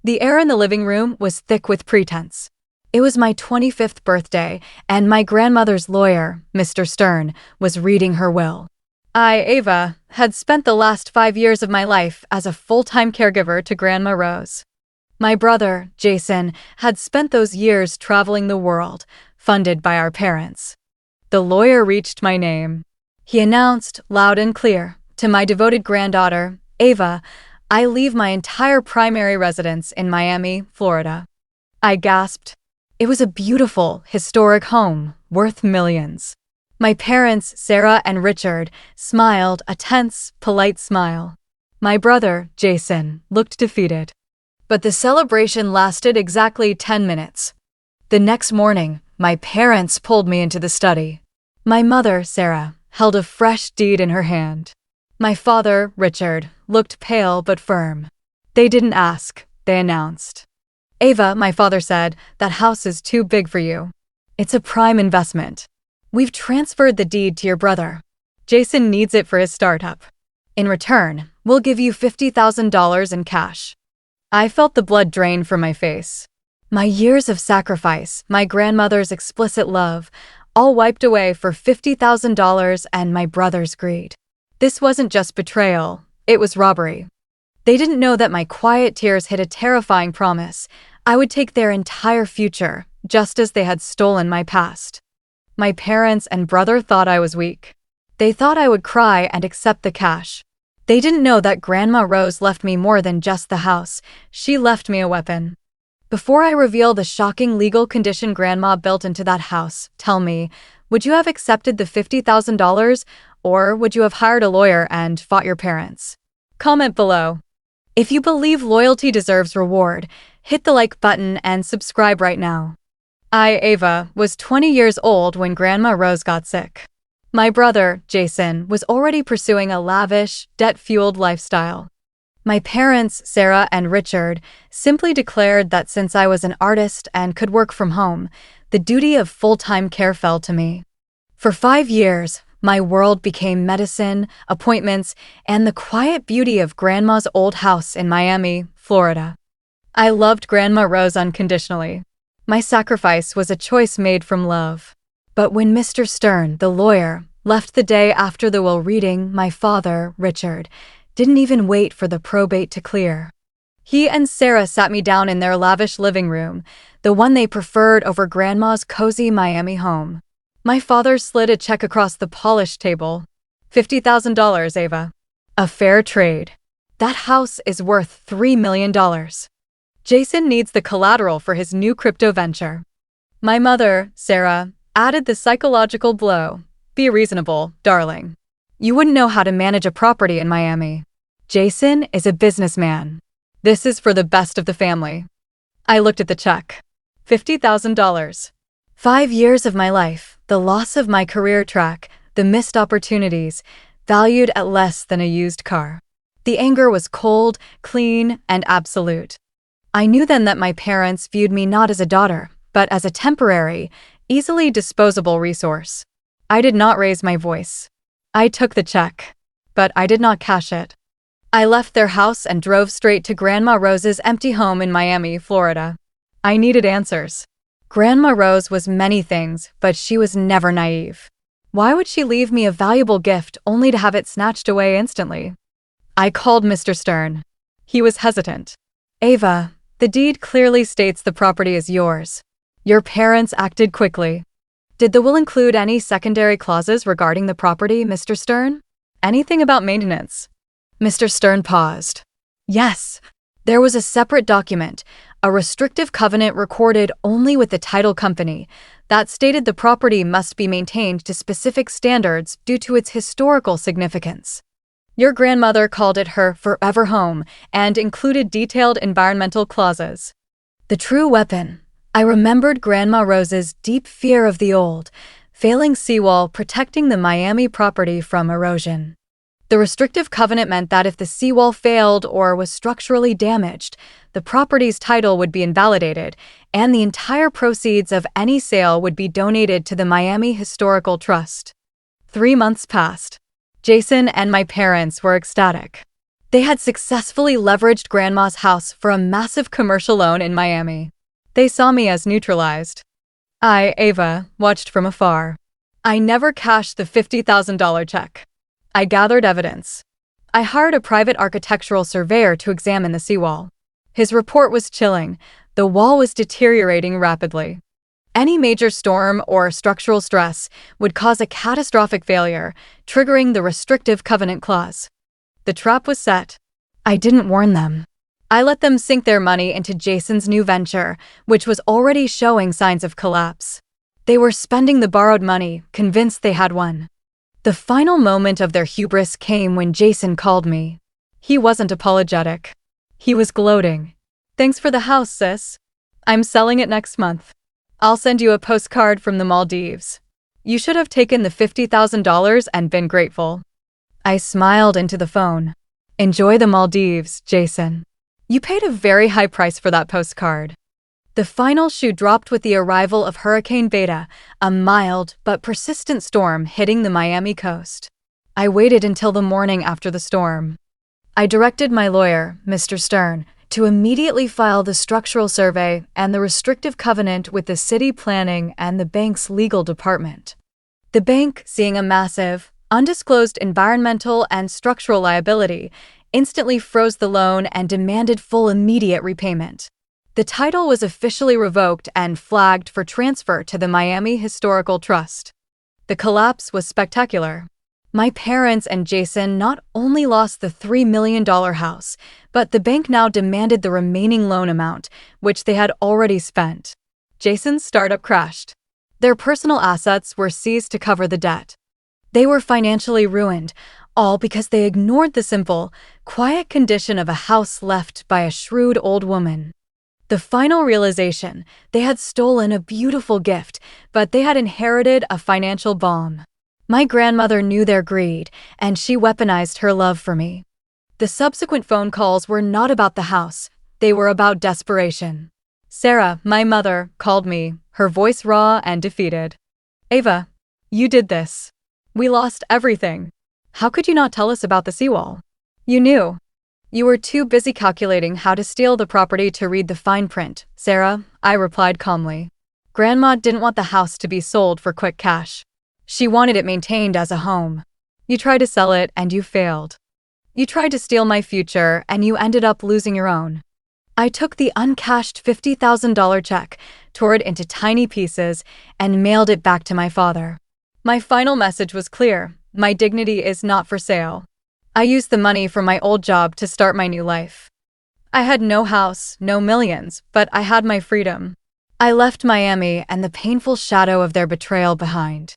The air in the living room was thick with pretense. It was my 25th birthday, and my grandmother's lawyer, Mr. Stern, was reading her will. I, Ava, had spent the last 5 years of my life as a full-time caregiver to Grandma Rose. My brother, Jason, had spent those years traveling the world, funded by our parents. The lawyer reached my name. He announced, loud and clear, to my devoted granddaughter, Ava, I leave my entire primary residence in Miami, Florida. I gasped. It was a beautiful, historic home, worth millions. My parents, Sarah and Richard, smiled a tense, polite smile. My brother, Jason, looked defeated. But the celebration lasted exactly 10 minutes. The next morning, my parents pulled me into the study. My mother, Sarah, held a fresh deed in her hand. My father, Richard, looked pale but firm. They didn't ask, they announced. Ava, my father said, that house is too big for you. It's a prime investment. We've transferred the deed to your brother. Jason needs it for his startup. In return, we'll give you $50,000 in cash. I felt the blood drain from my face. My years of sacrifice, my grandmother's explicit love, all wiped away for $50,000 and my brother's greed. This wasn't just betrayal, it was robbery. They didn't know that my quiet tears hid a terrifying promise. I would take their entire future, just as they had stolen my past. My parents and brother thought I was weak. They thought I would cry and accept the cash. They didn't know that Grandma Rose left me more than just the house. She left me a weapon. Before I reveal the shocking legal condition Grandma built into that house, tell me, would you have accepted the $50,000, or would you have hired a lawyer and fought your parents? Comment below. If you believe loyalty deserves reward, hit the like button and subscribe right now. I, Ava, was 20 years old when Grandma Rose got sick. My brother, Jason, was already pursuing a lavish, debt-fueled lifestyle. My parents, Sarah and Richard, simply declared that since I was an artist and could work from home, the duty of full-time care fell to me. For 5 years, my world became medicine, appointments, and the quiet beauty of Grandma's old house in Miami, Florida. I loved Grandma Rose unconditionally. My sacrifice was a choice made from love. But when Mr. Stern, the lawyer, left the day after the will reading, my father, Richard, didn't even wait for the probate to clear. He and Sarah sat me down in their lavish living room, the one they preferred over Grandma's cozy Miami home. My father slid a check across the polished table. $50,000, Ava. A fair trade. That house is worth $3 million. Jason needs the collateral for his new crypto venture. My mother, Sarah, added the psychological blow. Be reasonable, darling. You wouldn't know how to manage a property in Miami. Jason is a businessman. This is for the best of the family. I looked at the check. $50,000. 5 years of my life, the loss of my career track, the missed opportunities, valued at less than a used car. The anger was cold, clean, and absolute. I knew then that my parents viewed me not as a daughter, but as a temporary, easily disposable resource. I did not raise my voice. I took the check, but I did not cash it. I left their house and drove straight to Grandma Rose's empty home in Miami, Florida. I needed answers. Grandma Rose was many things, but she was never naive. Why would she leave me a valuable gift only to have it snatched away instantly? I called Mr. Stern. He was hesitant. Ava, the deed clearly states the property is yours. Your parents acted quickly. Did the will include any secondary clauses regarding the property, Mr. Stern? Anything about maintenance? Mr. Stern paused. Yes. There was a separate document, a restrictive covenant recorded only with the title company, that stated the property must be maintained to specific standards due to its historical significance. Your grandmother called it her forever home and included detailed environmental clauses. The true weapon. I remembered Grandma Rose's deep fear of the old, failing seawall protecting the Miami property from erosion. The restrictive covenant meant that if the seawall failed or was structurally damaged, the property's title would be invalidated, and the entire proceeds of any sale would be donated to the Miami Historical Trust. 3 months passed. Jason and my parents were ecstatic. They had successfully leveraged Grandma's house for a massive commercial loan in Miami. They saw me as neutralized. I, Ava, watched from afar. I never cashed the $50,000 check. I gathered evidence. I hired a private architectural surveyor to examine the seawall. His report was chilling. The wall was deteriorating rapidly. Any major storm or structural stress would cause a catastrophic failure, triggering the restrictive covenant clause. The trap was set. I didn't warn them. I let them sink their money into Jason's new venture, which was already showing signs of collapse. They were spending the borrowed money, convinced they had won. The final moment of their hubris came when Jason called me. He wasn't apologetic. He was gloating. "Thanks for the house, sis. I'm selling it next month. I'll send you a postcard from the Maldives. You should have taken the $50,000 and been grateful." I smiled into the phone. "Enjoy the Maldives, Jason. You paid a very high price for that postcard." The final shoe dropped with the arrival of Hurricane Beta, a mild but persistent storm hitting the Miami coast. I waited until the morning after the storm. I directed my lawyer, Mr. Stern, to immediately file the structural survey and the restrictive covenant with the city planning and the bank's legal department. The bank, seeing a massive, undisclosed environmental and structural liability, instantly froze the loan and demanded full immediate repayment. The title was officially revoked and flagged for transfer to the Miami Historical Trust. The collapse was spectacular. My parents and Jason not only lost the $3 million house, but the bank now demanded the remaining loan amount, which they had already spent. Jason's startup crashed. Their personal assets were seized to cover the debt. They were financially ruined, all because they ignored the simple, quiet condition of a house left by a shrewd old woman. The final realization: they had stolen a beautiful gift, but they had inherited a financial bomb. My grandmother knew their greed, and she weaponized her love for me. The subsequent phone calls were not about the house. They were about desperation. Sarah, my mother, called me, her voice raw and defeated. "Ava, you did this. We lost everything. How could you not tell us about the seawall? You knew. You were too busy calculating how to steal the property to read the fine print, Sarah," I replied calmly. "Grandma didn't want the house to be sold for quick cash. She wanted it maintained as a home. You tried to sell it and you failed. You tried to steal my future and you ended up losing your own." I took the uncashed $50,000 check, tore it into tiny pieces, and mailed it back to my father. My final message was clear: my dignity is not for sale. I used the money from my old job to start my new life. I had no house, no millions, but I had my freedom. I left Miami and the painful shadow of their betrayal behind.